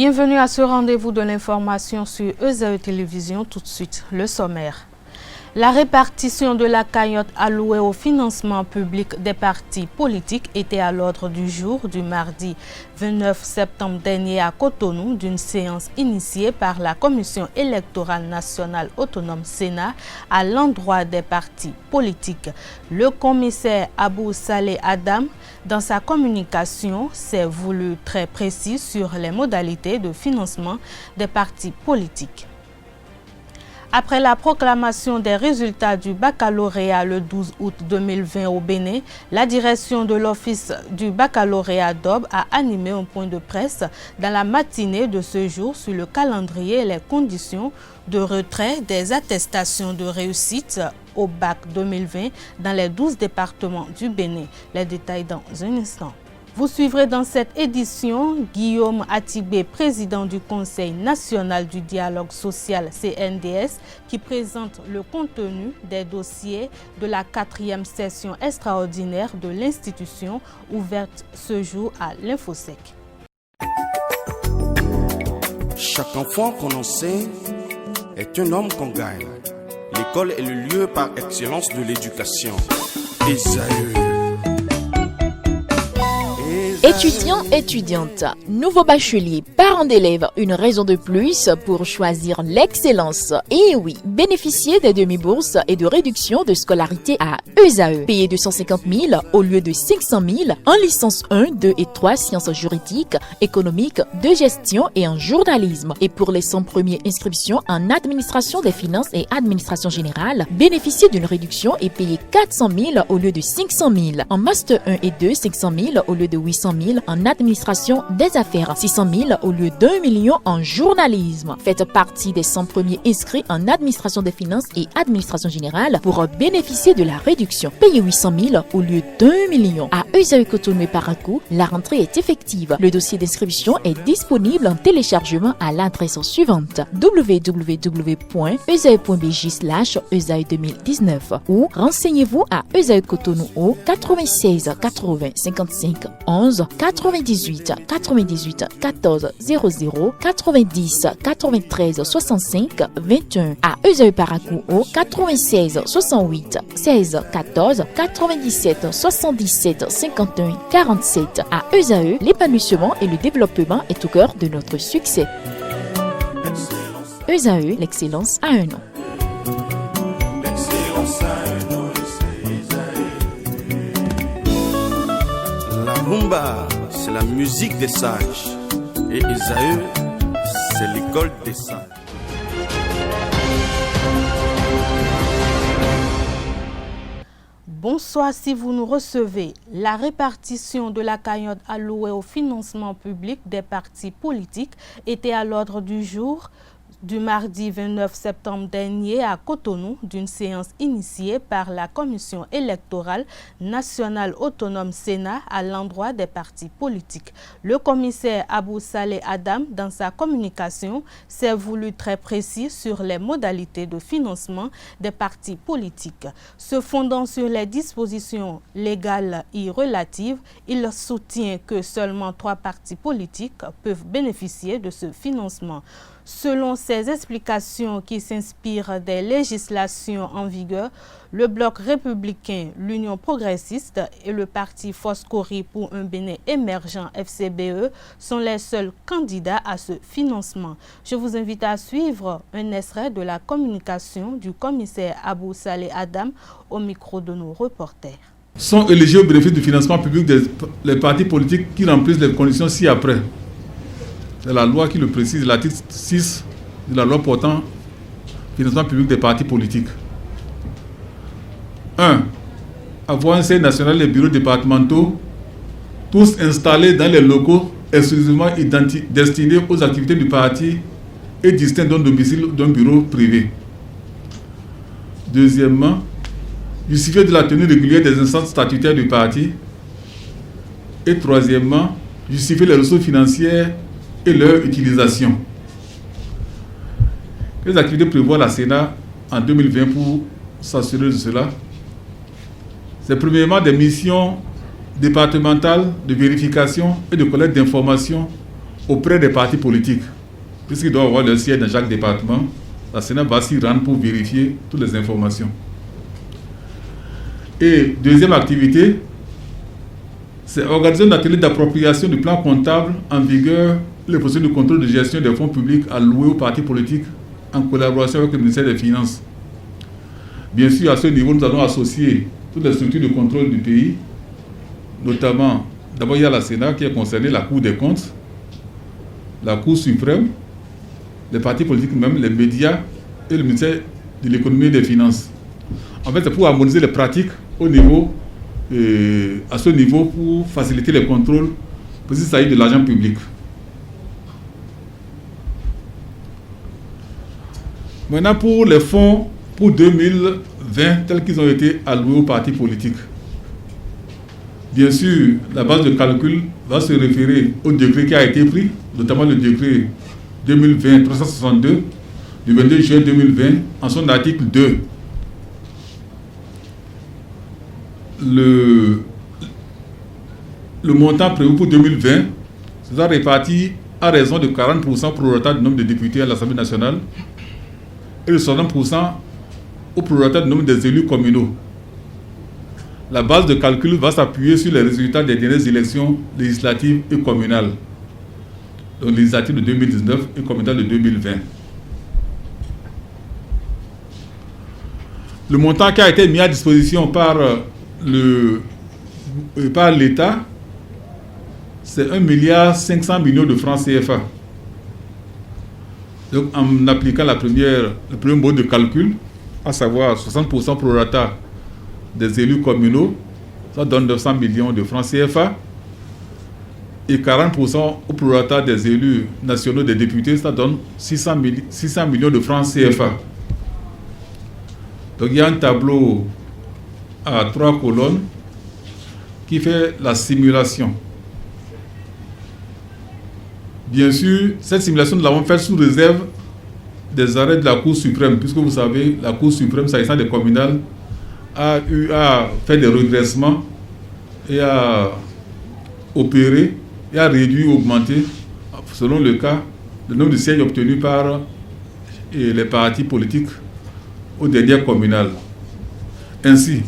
Bienvenue à ce rendez-vous de l'information sur ESAE Télévision. Tout de suite, le sommaire. La répartition de la cagnotte allouée au financement public des partis politiques était à l'ordre du jour du mardi 29 septembre dernier à Cotonou d'une séance initiée par la Commission électorale nationale autonome Sénat à l'endroit des partis politiques. Le commissaire Abou Saleh Adam, dans sa communication, s'est voulu très précis sur les modalités de financement des partis politiques. Après la proclamation des résultats du baccalauréat le 12 août 2020 au Bénin, la direction de l'Office du baccalauréat d'Ob a animé un point de presse dans la matinée de ce jour sur le calendrier et les conditions de retrait des attestations de réussite au bac 2020 dans les 12 départements du Bénin. Les détails dans un instant. Vous suivrez dans cette édition Guillaume Atibé, président du Conseil national du dialogue social CNDS, qui présente le contenu des dossiers de la 4e session extraordinaire de l'institution ouverte ce jour à l'Infosec. Chaque enfant qu'on enseigne est un homme qu'on gagne. L'école est le lieu par excellence de l'éducation. ESAE. Étudiants, étudiantes, nouveaux bacheliers, parents d'élèves, une raison de plus pour choisir l'excellence. Et oui, bénéficier des demi-bourses et de réductions de scolarité à ESAE. Payer 250 000 au lieu de 500 000 en licence 1, 2 et 3 sciences juridiques, économiques, de gestion et en journalisme. Et pour les 100 premières inscriptions en administration des finances et administration générale, bénéficier d'une réduction et payer 400 000 au lieu de 500 000. En master 1 et 2, 500 000 au lieu de 800 000 en administration des affaires, 600 000 au lieu d'1 million en journalisme. Faites partie des 100 premiers inscrits en administration des finances et administration générale pour bénéficier de la réduction. Payez 800 000 au lieu d'1 million. À ESAE Cotonou et Parakou, la rentrée est effective. Le dossier d'inscription est disponible en téléchargement à l'adresse suivante www.esae.bj/ESAE 2019 ou renseignez-vous à ESAE Cotonou au 96 80 55 11 98 98 14 00 90 93 65 21 à ESAE Parakou au 96 68 16 14 97 77 51 47 à ESAE, l'épanouissement et le développement est au cœur de notre succès. ESAE, l'excellence a un nom. La rumba, c'est la musique des sages. Et ESAE, c'est l'école des sages. Bonsoir si vous nous recevez. La répartition de la cagnotte allouée au financement public des partis politiques était à l'ordre du jour du mardi 29 septembre dernier à Cotonou d'une séance initiée par la Commission électorale nationale autonome Sénat à l'endroit des partis politiques. Le commissaire Abou Saleh Adam, dans sa communication, s'est voulu très précis sur les modalités de financement des partis politiques. Se fondant sur les dispositions légales et relatives, il soutient que seulement 3 partis politiques peuvent bénéficier de ce financement. Selon ces explications qui s'inspirent des législations en vigueur, le Bloc républicain, l'Union progressiste et le parti Foscori pour un Bénin émergent FCBE sont les seuls candidats à ce financement. Je vous invite à suivre un extrait de la communication du commissaire Abou Saleh Adam au micro de nos reporters. Sont éligibles au bénéfice du financement public des partis politiques qui remplissent les conditions ci-après. C'est la loi qui le précise, l'article 6 de la loi portant financement public des partis politiques. 1. Avoir un siège national des bureaux départementaux, tous installés dans les locaux exclusivement destinés aux activités du parti et distincts d'un domicile d'un bureau privé. Deuxièmement, justifier de la tenue régulière des instances statutaires du parti. Et troisièmement, justifier les ressources financières et leur utilisation. Quelles activités prévoit la Sénat en 2020 pour s'assurer de cela? C'est premièrement des missions départementales de vérification et de collecte d'informations auprès des partis politiques, puisqu'ils doivent avoir leur siège dans chaque département. La Sénat va s'y rendre pour vérifier toutes les informations. Et deuxième activité, c'est organiser un atelier d'appropriation du plan comptable en vigueur, les procédures de contrôle de gestion des fonds publics alloués aux partis politiques en collaboration avec le ministère des Finances. Bien sûr, à ce niveau, nous allons associer toutes les structures de contrôle du pays, notamment, d'abord il y a la Sénat qui est concernée, la Cour des comptes, la Cour suprême, les partis politiques même, les médias et le ministère de l'économie et des finances. En fait, c'est pour harmoniser les pratiques au niveau, à ce niveau pour faciliter les contrôles, parce qu'il s'agit de l'argent public. Maintenant, pour les fonds pour 2020, tels qu'ils ont été alloués aux partis politiques. Bien sûr, la base de calcul va se référer au décret qui a été pris, notamment le décret 2020-362 du 22 juin 2020, en son article 2. Le montant prévu pour 2020 sera réparti à raison de 40% prorata du nombre de députés à l'Assemblée nationale et de 60% au prorata du nombre des élus communaux. La base de calcul va s'appuyer sur les résultats des dernières élections législatives et communales, donc législatives de 2019 et communales de 2020. Le montant qui a été mis à disposition par l'État, c'est 1,5 milliard de francs CFA. Donc, en appliquant le premier mode de calcul, à savoir 60% prorata des élus communaux, ça donne 900 millions de francs CFA, et 40% au prorata des élus nationaux, des députés, ça donne 600 millions de francs CFA. Donc, il y a un tableau à 3 colonnes qui fait la simulation. Bien sûr, cette simulation, nous l'avons faite sous réserve des arrêts de la Cour suprême, puisque vous savez, la Cour suprême, s'agissant des communales, a eu à faire des redressements et à opérer et à réduire ou augmenter, selon le cas, le nombre de sièges obtenus par les partis politiques aux dernières communales. Ainsi,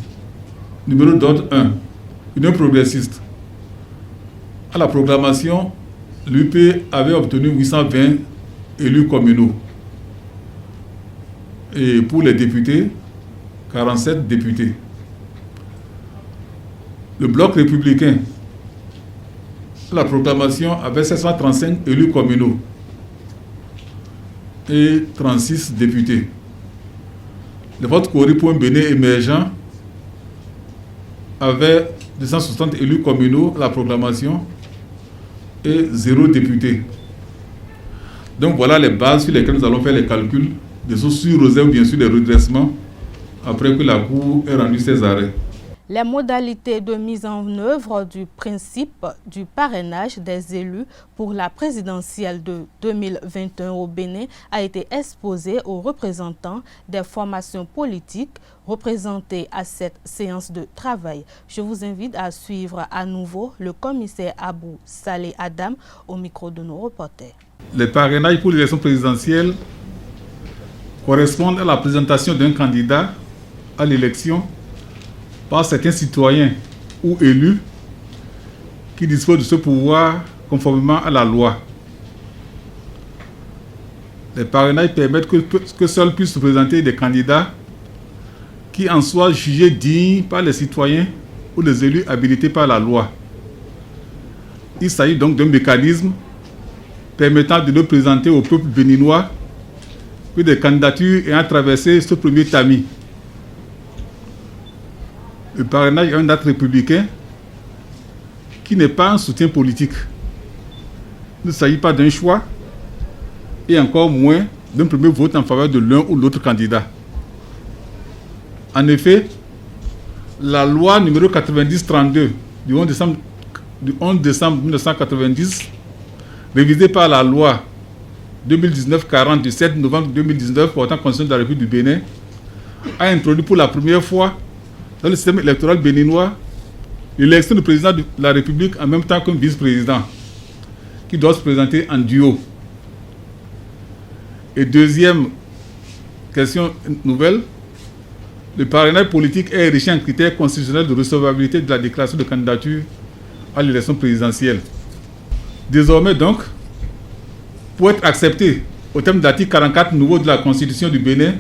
numéro d'ordre 1, Union progressiste. À la proclamation, l'UP avait obtenu 820 élus communaux. Et pour les députés, 47 députés. Le bloc républicain, à la proclamation, avait 735 élus communaux et 36 députés. Le vote Cori pour un Bénin émergent avait 260 élus communaux à la proclamation et 0 député. Donc voilà les bases sur lesquelles nous allons faire les calculs, de sur réserve bien sûr des redressements après que la Cour ait rendu ses arrêts. Les modalités de mise en œuvre du principe du parrainage des élus pour la présidentielle de 2021 au Bénin a été exposée aux représentants des formations politiques représentées à cette séance de travail. Je vous invite à suivre à nouveau le commissaire Abou Saleh Adam au micro de nos reporters. Les parrainages pour l'élection présidentielle correspondent à la présentation d'un candidat à l'élection par certains citoyens ou élus qui disposent de ce pouvoir conformément à la loi. Les parrainages permettent que seuls puissent se présenter des candidats qui en soient jugés dignes par les citoyens ou les élus habilités par la loi. Il s'agit donc d'un mécanisme permettant de le présenter au peuple béninois que des candidatures ayant traversé ce premier tamis. Le parrainage est un acte républicain qui n'est pas un soutien politique. Il ne s'agit pas d'un choix et encore moins d'un premier vote en faveur de l'un ou l'autre candidat. En effet, la loi numéro 90-32 du 11 décembre 1990, révisée par la loi 2019-40 du 7 novembre 2019 portant constitution de la République du Bénin, a introduit pour la première fois dans le système électoral béninois l'élection du président de la République en même temps qu'un vice-président, qui doivent se présenter en duo. Et deuxième question nouvelle, le parrainage politique est enrichi en critères constitutionnels de recevabilité de la déclaration de candidature à l'élection présidentielle. Désormais donc, pour être accepté au terme de l'article 44 nouveau de la Constitution du Bénin,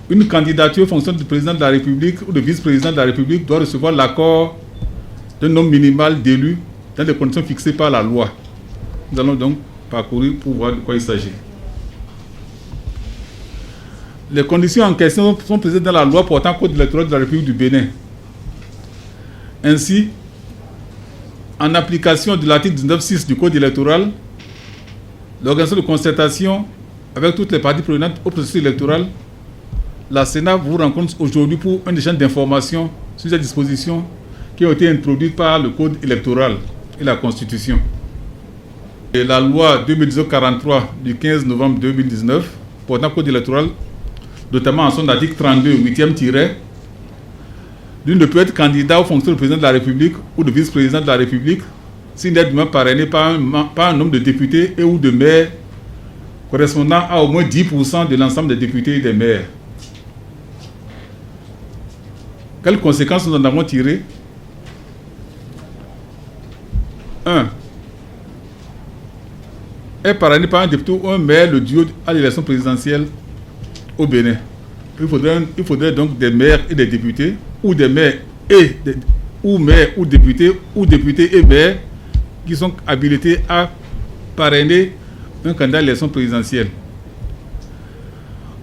une candidature en fonction du président de la République ou du vice-président de la République doit recevoir l'accord d'un nombre minimal d'élus dans les conditions fixées par la loi. Nous allons donc parcourir pour voir de quoi il s'agit. Les conditions en question sont précisées dans la loi portant code électoral de la République du Bénin. Ainsi, en application de l'article 19.6 du code électoral, l'organisation de concertation avec toutes les parties prenantes au processus électoral, la Sénat vous rencontre aujourd'hui pour un échange d'informations sur ces dispositions qui ont été introduites par le code électoral et la Constitution. Et la loi 2019-43 du 15 novembre 2019 portant code électoral, notamment en son article 32, 8e tiret, l'une ne peut être candidat aux fonctions de président de la République ou de vice-président de la République s'il n'est pas parrainé par un nombre de députés et ou de maires correspondant à au moins 10% de l'ensemble des députés et des maires. Quelles conséquences nous en avons tirées? 1. Est parrainé par un député ou un maire le duo à l'élection présidentielle au Bénin. Il faudrait donc des maires et des députés, ou des maires et ou maires ou députés et maires qui sont habilités à parrainer un candidat à l'élection présidentielle.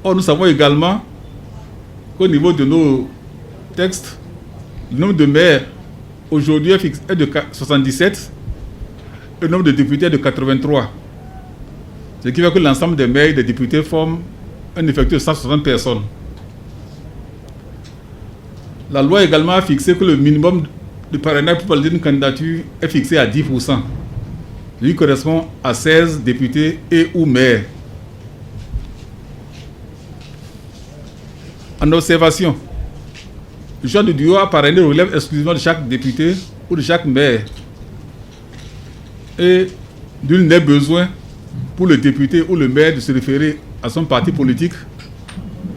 Or, nous savons également qu'au niveau de nos textes, le nombre de maires aujourd'hui est de 77 et le nombre de députés est de 83. Ce qui fait que l'ensemble des maires et des députés forment un effectif de 160 personnes. La loi également a fixé que le minimum de parrainage pour valider une candidature est fixé à 10%. Lui correspond à 16 députés et ou maires. En observation, le choix de duo à parrainer relève exclusivement de chaque député ou de chaque maire. Et nul n'est besoin pour le député ou le maire de se référer à son parti politique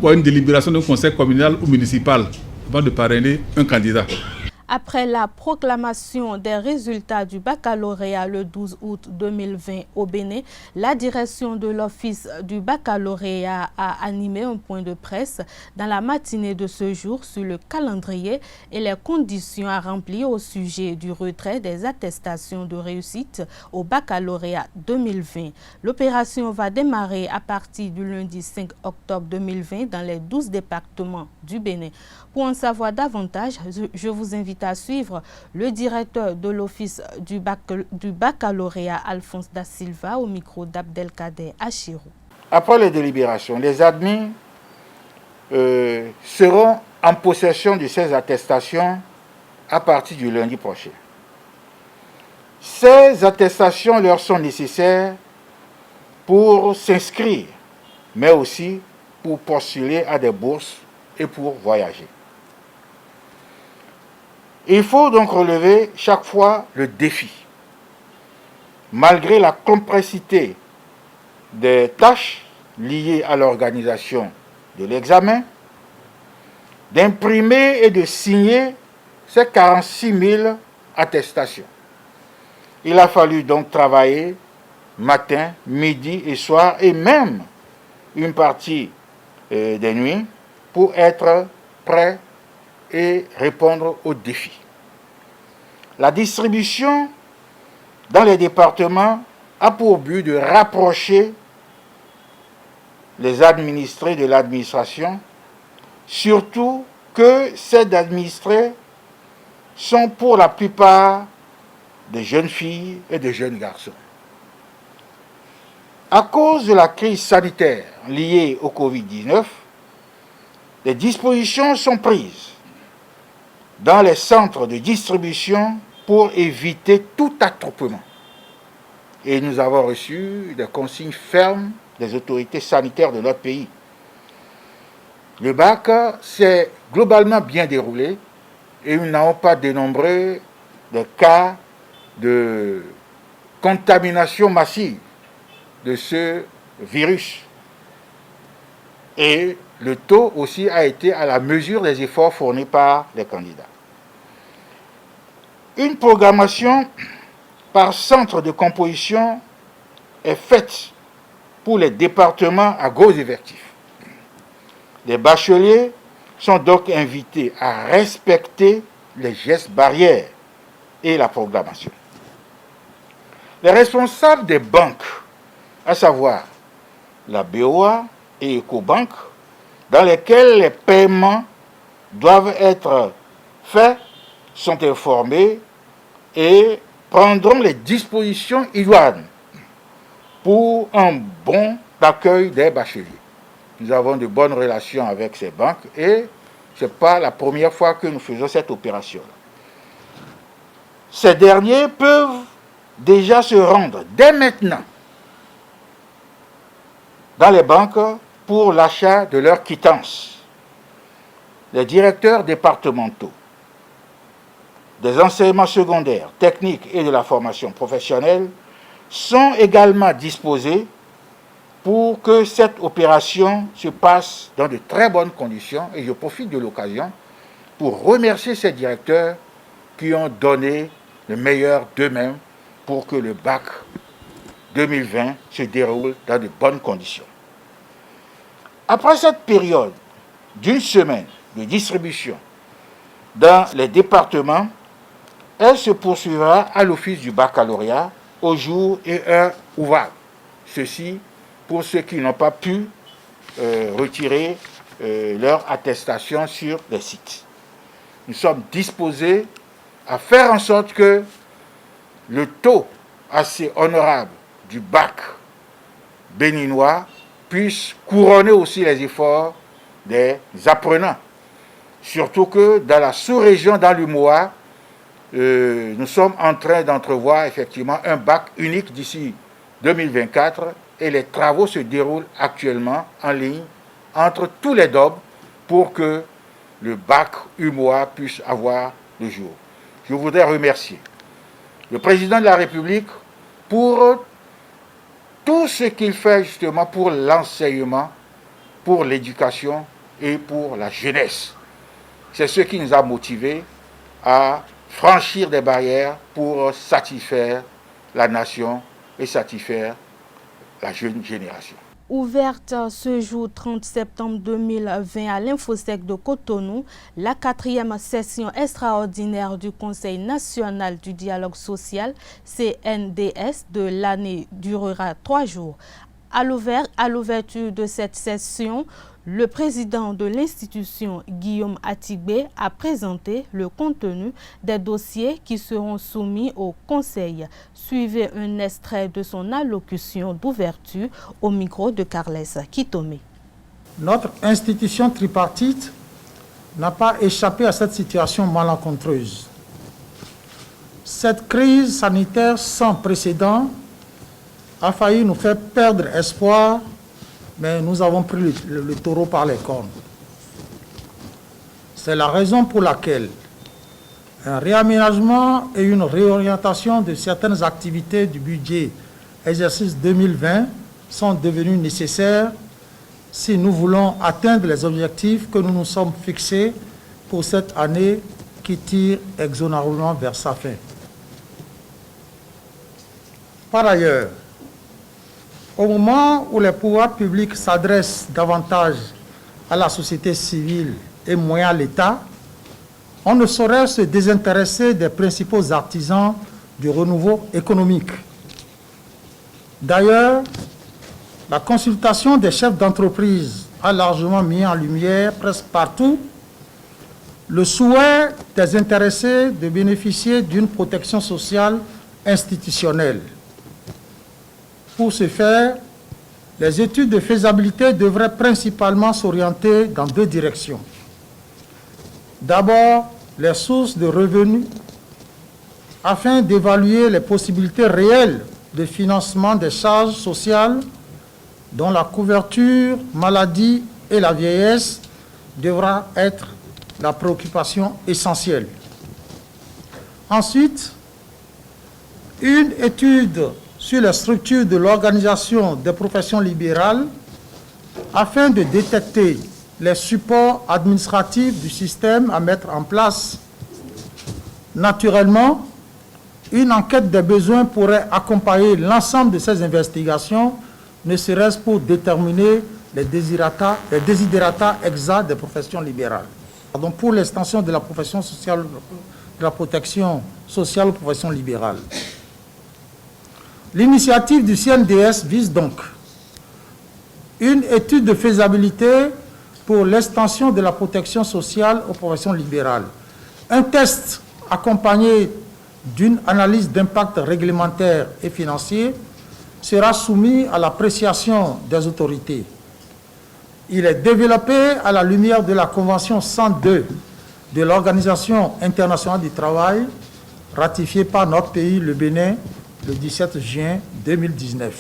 ou à une délibération d'un conseil communal ou municipal avant de parrainer un candidat. Après la proclamation des résultats du baccalauréat le 12 août 2020 au Bénin, la direction de l'Office du baccalauréat a animé un point de presse dans la matinée de ce jour sur le calendrier et les conditions à remplir au sujet du retrait des attestations de réussite au baccalauréat 2020. L'opération va démarrer à partir du lundi 5 octobre 2020 dans les 12 départements du Bénin. Pour en savoir davantage, je vous invite à suivre le directeur de l'Office du baccalauréat, Alphonse Da Silva, au micro d'Abdelkader Achirou. Après les délibérations, les admis seront en possession de ces attestations à partir du lundi prochain. Ces attestations leur sont nécessaires pour s'inscrire, mais aussi pour postuler à des bourses et pour voyager. Il faut donc relever chaque fois le défi. Malgré la complexité des tâches liées à l'organisation de l'examen, d'imprimer et de signer ces 46 000 attestations. Il a fallu donc travailler matin, midi et soir, et même une partie des nuits, pour être prêt et répondre aux défis. La distribution dans les départements a pour but de rapprocher les administrés de l'administration, surtout que ces administrés sont pour la plupart des jeunes filles et des jeunes garçons. À cause de la crise sanitaire liée au Covid-19, des dispositions sont prises dans les centres de distribution pour éviter tout attroupement. Et nous avons reçu des consignes fermes des autorités sanitaires de notre pays. Le bac s'est globalement bien déroulé et nous n'avons pas dénombré de cas de contamination massive de ce virus. Et le taux aussi a été à la mesure des efforts fournis par les candidats. Une programmation par centre de composition est faite pour les départements à gros effectifs. Les bacheliers sont donc invités à respecter les gestes barrières et la programmation. Les responsables des banques, à savoir la BOA et Ecobank, dans lesquelles les paiements doivent être faits, sont informés et prendront les dispositions idoines pour un bon accueil des bacheliers. Nous avons de bonnes relations avec ces banques et ce n'est pas la première fois que nous faisons cette opération. Ces derniers peuvent déjà se rendre dès maintenant dans les banques pour l'achat de leurs quittances. Les directeurs départementaux des enseignements secondaires, techniques et de la formation professionnelle sont également disposés pour que cette opération se passe dans de très bonnes conditions. Et je profite de l'occasion pour remercier ces directeurs qui ont donné le meilleur d'eux-mêmes pour que le bac 2020 se déroule dans de bonnes conditions. Après cette période d'une semaine de distribution dans les départements, elle se poursuivra à l'office du baccalauréat au jour et heure ouvrables. Ceci pour ceux qui n'ont pas pu retirer leur attestation sur les sites. Nous sommes disposés à faire en sorte que le taux assez honorable du bac béninois puisse couronner aussi les efforts des apprenants. Surtout que dans la sous-région, dans l'UMOA, nous sommes en train d'entrevoir effectivement un bac unique d'ici 2024 et les travaux se déroulent actuellement en ligne entre tous les DOB pour que le bac UMOA puisse avoir le jour. Je voudrais remercier le président de la République pour tout ce qu'il fait justement pour l'enseignement, pour l'éducation et pour la jeunesse. C'est ce qui nous a motivés à franchir des barrières pour satisfaire la nation et satisfaire la jeune génération. Ouverte ce jour 30 septembre 2020 à l'Infosec de Cotonou, la 4e session extraordinaire du Conseil national du dialogue social, CNDS, de l'année durera 3 jours. À l'ouverture de cette session, le président de l'institution, Guillaume Atibé, a présenté le contenu des dossiers qui seront soumis au Conseil. Suivez un extrait de son allocution d'ouverture au micro de Carles Kitome. Notre institution tripartite n'a pas échappé à cette situation malencontreuse. Cette crise sanitaire sans précédent a failli nous faire perdre espoir, mais nous avons pris le taureau par les cornes. C'est la raison pour laquelle un réaménagement et une réorientation de certaines activités du budget exercice 2020 sont devenus nécessaires si nous voulons atteindre les objectifs que nous nous sommes fixés pour cette année qui tire inexorablement vers sa fin. Par ailleurs, au moment où les pouvoirs publics s'adressent davantage à la société civile et moins à l'État, on ne saurait se désintéresser des principaux artisans du renouveau économique. D'ailleurs, la consultation des chefs d'entreprise a largement mis en lumière presque partout le souhait des intéressés de bénéficier d'une protection sociale institutionnelle. Pour ce faire, les études de faisabilité devraient principalement s'orienter dans 2 directions. D'abord, les sources de revenus, afin d'évaluer les possibilités réelles de financement des charges sociales dont la couverture, maladie et la vieillesse devra être la préoccupation essentielle. Ensuite, Une étude sur la structure de l'organisation des professions libérales afin de détecter les supports administratifs du système à mettre en place. Naturellement, une enquête des besoins pourrait accompagner l'ensemble de ces investigations, ne serait-ce pour déterminer les desiderata exacts des professions libérales. Donc pour l'extension de la profession sociale, de la protection sociale aux professions libérales. L'initiative du CNDS vise donc une étude de faisabilité pour l'extension de la protection sociale aux professions libérales. Un test accompagné d'une analyse d'impact réglementaire et financier sera soumis à l'appréciation des autorités. Il est développé à la lumière de la Convention 102 de l'Organisation internationale du travail, ratifiée par notre pays, le Bénin, le 17 juin 2019.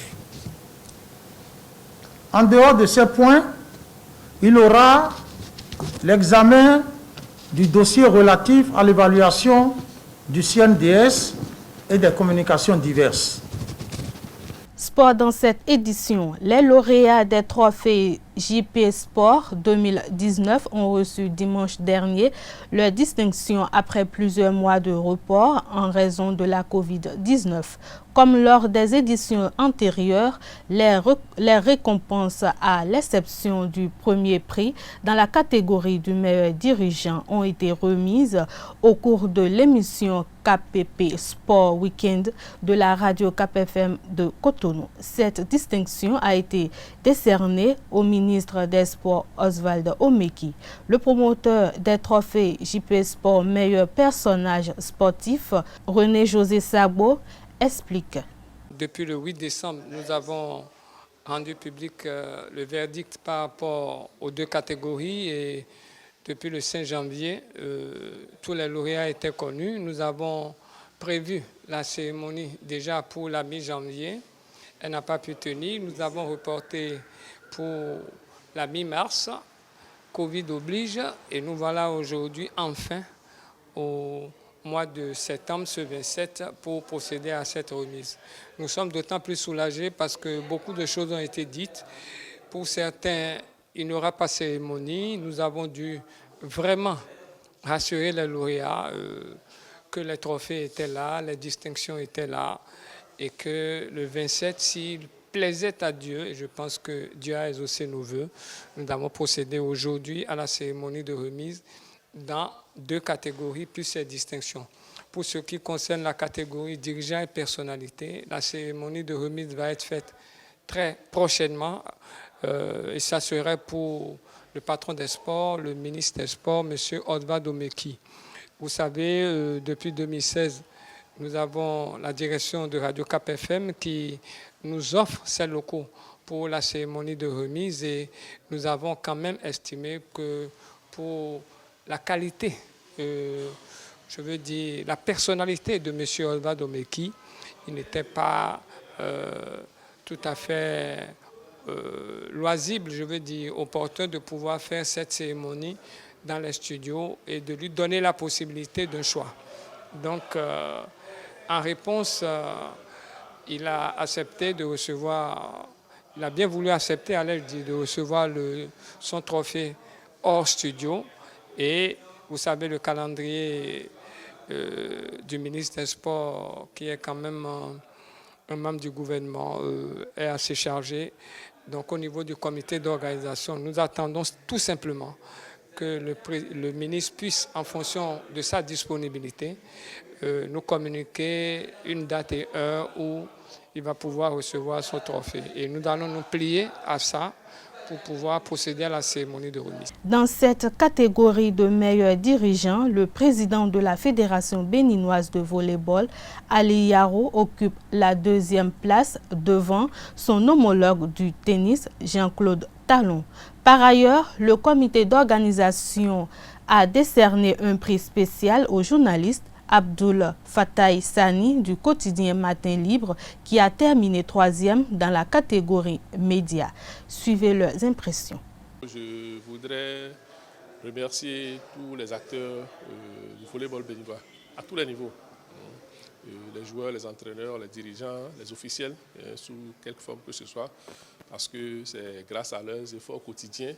En dehors de ces points, il aura l'examen du dossier relatif à l'évaluation du CNDS et des communications diverses. Sport dans cette édition, les lauréats des trophées JP Sport 2019 ont reçu dimanche dernier leur distinction après plusieurs mois de report en raison de la Covid-19. Comme lors des éditions antérieures, les récompenses, à l'exception du premier prix dans la catégorie du meilleur dirigeant, ont été remises au cours de l'émission KPP Sport Weekend de la radio KPFM de Cotonou. Cette distinction a été décernée au ministre des Sports Oswald Omeki. Le promoteur des trophées JP Sport meilleur personnage sportif, René-José Sabo, explique. Depuis le 8 décembre, nous avons rendu public le verdict par rapport aux deux catégories et depuis le 5 janvier, tous les lauréats étaient connus. Nous avons prévu la cérémonie déjà pour la mi-janvier. Elle n'a pas pu tenir. Nous avons reporté pour la mi-mars. Covid oblige et nous voilà aujourd'hui enfin au mois de septembre, ce 27, pour procéder à cette remise. Nous sommes d'autant plus soulagés parce que beaucoup de choses ont été dites. Pour certains, il n'y aura pas de cérémonie. Nous avons dû vraiment rassurer les lauréats que les trophées étaient là, les distinctions étaient là et que le 27, s'il plaisait à Dieu, et je pense que Dieu a exaucé nos vœux, nous avons procédé aujourd'hui à la cérémonie de remise dans deux catégories plus ces distinctions. Pour ce qui concerne la catégorie dirigeant et personnalité, la cérémonie de remise va être faite très prochainement et ça serait pour le patron des sports, le ministre des Sports, M. Oswald Omeki. Vous savez, depuis 2016, nous avons la direction de Radio KPFM qui nous offre ses locaux pour la cérémonie de remise et nous avons quand même estimé que pour la qualité, je veux dire la personnalité de M. Oswald Omeki, il n'était pas tout à fait loisible, je veux dire opportun de pouvoir faire cette cérémonie dans les studios et de lui donner la possibilité d'un choix. Donc, en réponse, il a accepté de recevoir, il a bien voulu accepter, allais-je dire, de recevoir son trophée hors studio. Et vous savez, le calendrier du ministre des Sports, qui est quand même un membre du gouvernement, est assez chargé. Donc au niveau du comité d'organisation, nous attendons tout simplement que le ministre puisse, en fonction de sa disponibilité, nous communiquer une date et heure où il va pouvoir recevoir son trophée. Et nous allons nous plier à ça pour pouvoir procéder à la cérémonie de remise. Dans cette catégorie de meilleurs dirigeants, le président de la Fédération béninoise de volleyball, Ali Yaro, occupe la deuxième place devant son homologue du tennis, Jean-Claude Talon. Par ailleurs, le comité d'organisation a décerné un prix spécial au journaliste Abdoul Fattah Sani du quotidien Matin Libre qui a terminé 3e dans la catégorie médias. Suivez leurs impressions. Je voudrais remercier tous les acteurs du volleyball béninois à tous les niveaux. les joueurs, les entraîneurs, les dirigeants, les officiels, sous quelque forme que ce soit, parce que c'est grâce à leurs efforts quotidiens,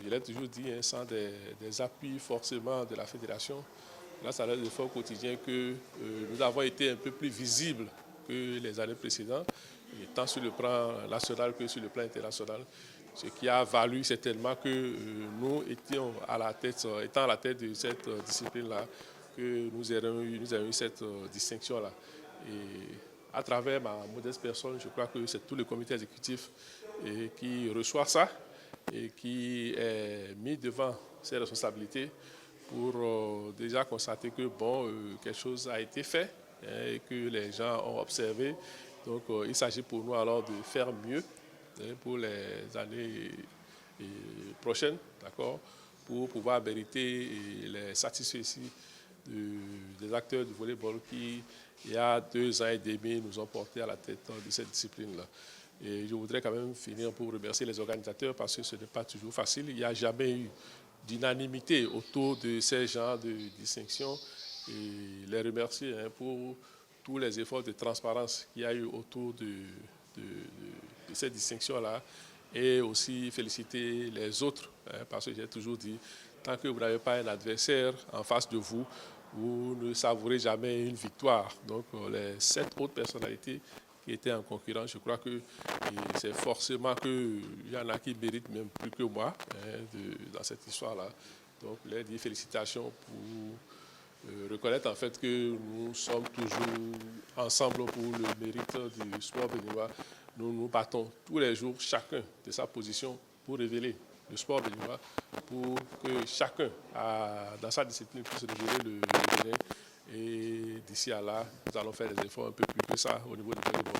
je l'ai toujours dit, sans des appuis forcément de la fédération, grâce à leurs efforts quotidiens que nous avons été un peu plus visibles que les années précédentes, tant sur le plan national que sur le plan international, ce qui a valu certainement que nous étions étant à la tête de cette discipline-là, que nous ayons eu cette distinction-là. Et à travers ma modeste personne, je crois que c'est tout le comité exécutif qui reçoit ça et qui est mis devant ses responsabilités pour déjà constater que quelque chose a été fait et que les gens ont observé. Donc il s'agit pour nous alors de faire mieux pour les années prochaines, d'accord, pour pouvoir mériter les satisfecits des acteurs du volleyball qui, il y a 2 ans et demi, nous ont portés à la tête de cette discipline-là. Et je voudrais quand même finir pour remercier les organisateurs parce que ce n'est pas toujours facile. Il n'y a jamais eu d'unanimité autour de ces genres de distinctions et les remercier pour tous les efforts de transparence qu'il y a eu autour de cette distinction-là et aussi féliciter les autres parce que j'ai toujours dit, tant que vous n'avez pas un adversaire en face de vous, vous ne savourez jamais une victoire. Donc les 7 autres personnalités qui étaient en concurrence, je crois que c'est forcément qu'il y en a qui méritent même plus que moi dans cette histoire-là. Donc les dis félicitations pour reconnaître en fait que nous sommes toujours ensemble pour le mérite du sport béninois. Nous nous battons tous les jours, chacun de sa position, pour révéler le sport béninois, pour que chacun, dans sa discipline, puisse révéler le Bénin. Et d'ici à là, nous allons faire des efforts un peu plus que ça au niveau du volleyball.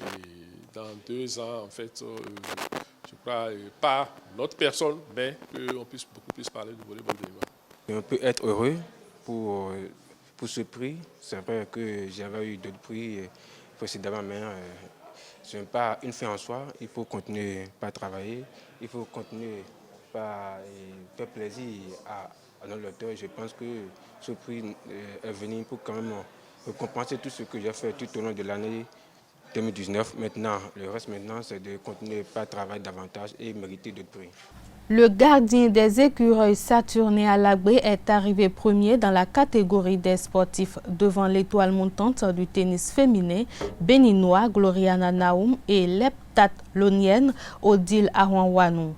Et dans 2 ans, en fait, je crois, pas notre personne, mais qu'on puisse beaucoup plus parler du volleyball béninois. On peut être heureux pour ce prix. C'est vrai que j'avais eu d'autres prix précédemment, mais ce n'est pas une fin en soi. Il faut continuer à travailler, il faut continuer à faire plaisir à nos lutteurs. Je pense que ce prix est venu pour quand même récompenser tout ce que j'ai fait tout au long de l'année 2019. Maintenant, le reste maintenant, c'est de continuer à travailler davantage et mériter d'autres prix. Le gardien des écureuils Saturné Alagbé est arrivé premier dans la catégorie des sportifs devant l'étoile montante du tennis féminin béninois Gloriana Naoum et l'heptathlonienne Odile Arouanwanou.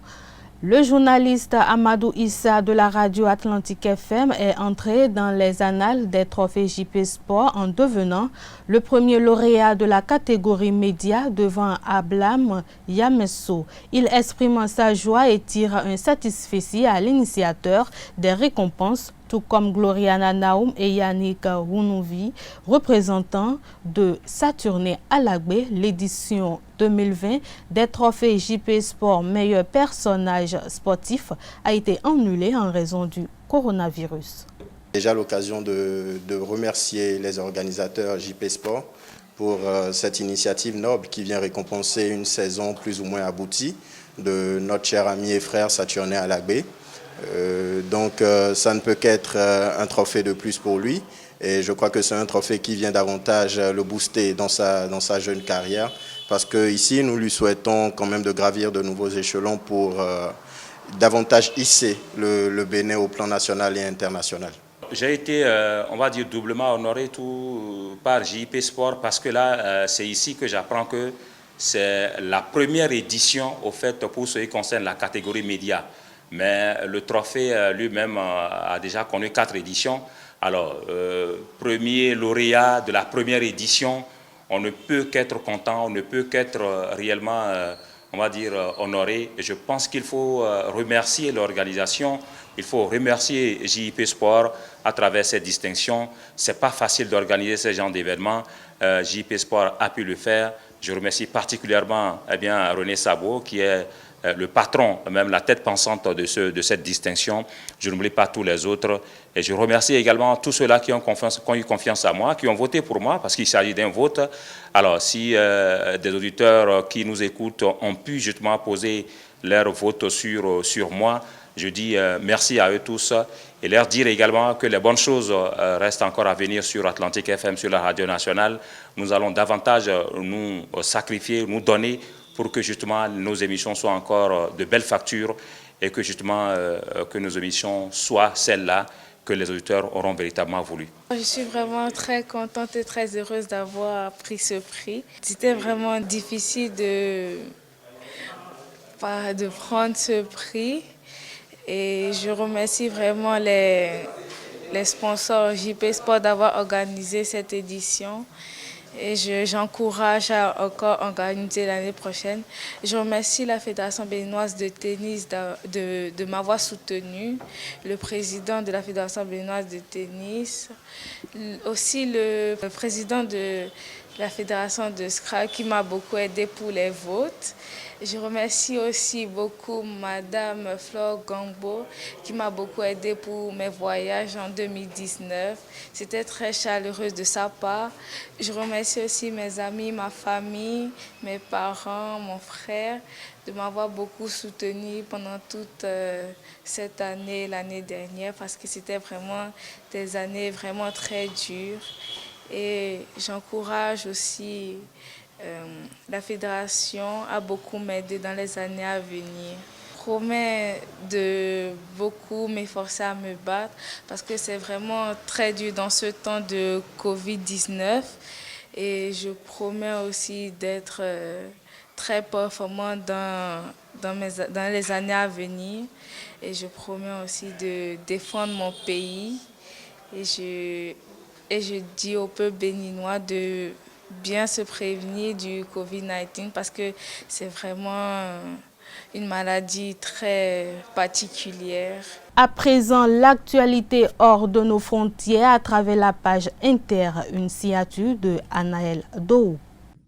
Le journaliste Amadou Issa de la radio Atlantique FM est entré dans les annales des trophées JP Sport en devenant le premier lauréat de la catégorie média devant Ablam Yamesso. Il exprime sa joie et tire un satisfecit à l'initiateur des récompenses, tout comme Gloriana Naoum et Yannick Rounouvi, représentants de Saturné Alagbé, l'édition 2020 des trophées JP Sport meilleur personnage sportif a été annulée en raison du coronavirus. Déjà l'occasion de remercier les organisateurs JP Sport pour cette initiative noble qui vient récompenser une saison plus ou moins aboutie de notre cher ami et frère Saturné Alagbé. Donc ça ne peut qu'être un trophée de plus pour lui et je crois que c'est un trophée qui vient davantage le booster dans sa jeune carrière parce qu'ici nous lui souhaitons quand même de gravir de nouveaux échelons pour davantage hisser le Bénin au plan national et international. J'ai été, on va dire, doublement honoré tout par JP Sport parce que là, c'est ici que j'apprends que c'est la première édition au fait pour ce qui concerne la catégorie média. Mais le trophée lui-même a déjà connu 4 éditions. Alors, premier lauréat de la première édition, on ne peut qu'être content, on ne peut qu'être réellement, on va dire, honoré. Et je pense qu'il faut remercier l'organisation, il faut remercier JP Sport à travers cette distinction. Ce n'est pas facile d'organiser ce genre d'événements. JP Sport a pu le faire. Je remercie particulièrement René Sabot, qui est le patron, même la tête pensante de cette distinction. Je n'oublie pas tous les autres. Et je remercie également tous ceux-là qui ont eu confiance en moi, qui ont voté pour moi, parce qu'il s'agit d'un vote. Alors, si des auditeurs qui nous écoutent ont pu justement poser leur vote sur moi, je dis merci à eux tous et leur dire également que les bonnes choses restent encore à venir sur Atlantique FM, sur la radio nationale. Nous allons davantage nous sacrifier, nous donner pour que justement nos émissions soient encore de belles factures et que justement que nos émissions soient celles-là que les auditeurs auront véritablement voulu. Je suis vraiment très contente et très heureuse d'avoir pris ce prix. C'était vraiment difficile de prendre ce prix et je remercie vraiment les sponsors JP Sport d'avoir organisé cette édition. Et j'encourage à encore organiser l'année prochaine. Je remercie la Fédération béninoise de tennis de m'avoir soutenue, le président de la Fédération béninoise de tennis, aussi le président de la Fédération de Scrabble qui m'a beaucoup aidé pour les votes. Je remercie aussi beaucoup Madame Flore Gambo qui m'a beaucoup aidé pour mes voyages en 2019. C'était très chaleureux de sa part. Je remercie aussi mes amis, ma famille, mes parents, mon frère de m'avoir beaucoup soutenu pendant toute cette année, l'année dernière, parce que c'était vraiment des années vraiment très dures. Et j'encourage aussi la fédération à beaucoup m'aider dans les années à venir. Je promets de beaucoup m'efforcer à me battre parce que c'est vraiment très dur dans ce temps de Covid-19 et je promets aussi d'être très performant dans les années à venir et je promets aussi de défendre mon pays et je dis au peuple béninois de bien se prévenir du Covid-19 parce que c'est vraiment une maladie très particulière. À présent, l'actualité hors de nos frontières à travers la page Inter, une signature de Anaël Dou.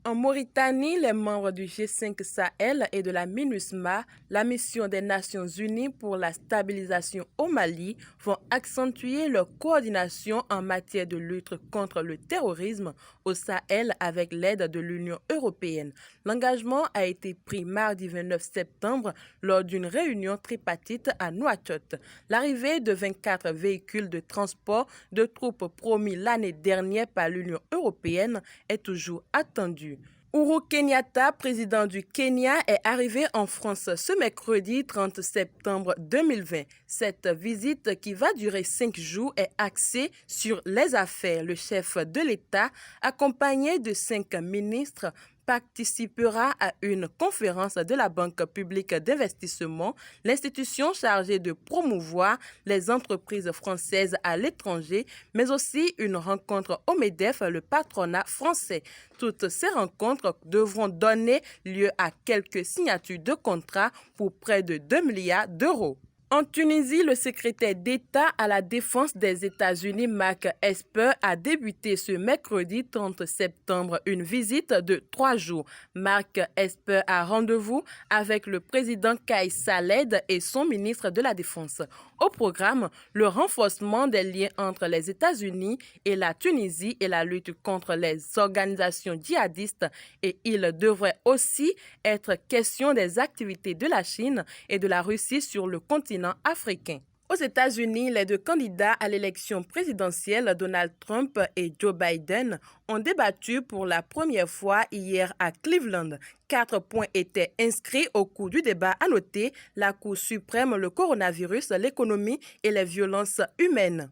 En Mauritanie, les membres du G5 Sahel et de la MINUSMA, la mission des Nations Unies pour la stabilisation au Mali, vont accentuer leur coordination en matière de lutte contre le terrorisme au Sahel avec l'aide de l'Union européenne. L'engagement a été pris mardi 29 septembre lors d'une réunion tripartite à Nouakchott. L'arrivée de 24 véhicules de transport de troupes promis l'année dernière par l'Union européenne est toujours attendue. Uhuru Kenyatta, président du Kenya, est arrivé en France ce mercredi 30 septembre 2020. Cette visite, qui va durer 5 jours, est axée sur les affaires. Le chef de l'État, accompagné de 5 ministres, participera à une conférence de la Banque publique d'investissement, l'institution chargée de promouvoir les entreprises françaises à l'étranger, mais aussi une rencontre au MEDEF, le patronat français. Toutes ces rencontres devront donner lieu à quelques signatures de contrats pour près de 2 milliards d'euros. En Tunisie, le secrétaire d'État à la défense des États-Unis, Mark Esper, a débuté ce mercredi 30 septembre une visite de 3 jours. Mark Esper a rendez-vous avec le président Kais Saied et son ministre de la Défense. Au programme, le renforcement des liens entre les États-Unis et la Tunisie et la lutte contre les organisations djihadistes. Et il devrait aussi être question des activités de la Chine et de la Russie sur le continent africain. Aux États-Unis, les 2 candidats à l'élection présidentielle, Donald Trump et Joe Biden, ont débattu pour la première fois hier à Cleveland. 4 points étaient inscrits au cours du débat. À noter la Cour suprême, le coronavirus, l'économie et les violences humaines.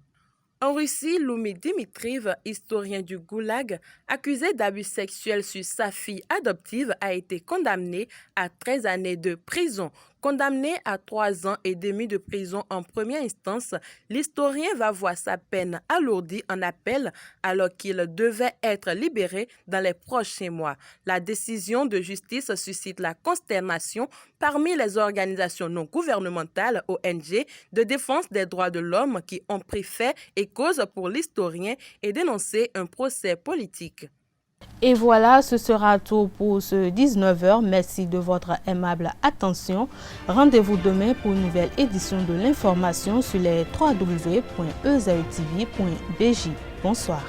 En Russie, Loumi Dimitriv, historien du Goulag, accusé d'abus sexuels sur sa fille adoptive, a été condamné à 13 années de prison. Condamné à 3 ans et demi de prison en première instance, l'historien va voir sa peine alourdie en appel alors qu'il devait être libéré dans les prochains mois. La décision de justice suscite la consternation parmi les organisations non gouvernementales ONG de défense des droits de l'homme qui ont pris fait et cause pour l'historien et dénoncé un procès politique. Et voilà, ce sera tout pour ce 19h. Merci de votre aimable attention. Rendez-vous demain pour une nouvelle édition de l'information sur les www.ezaetv.bj. Bonsoir.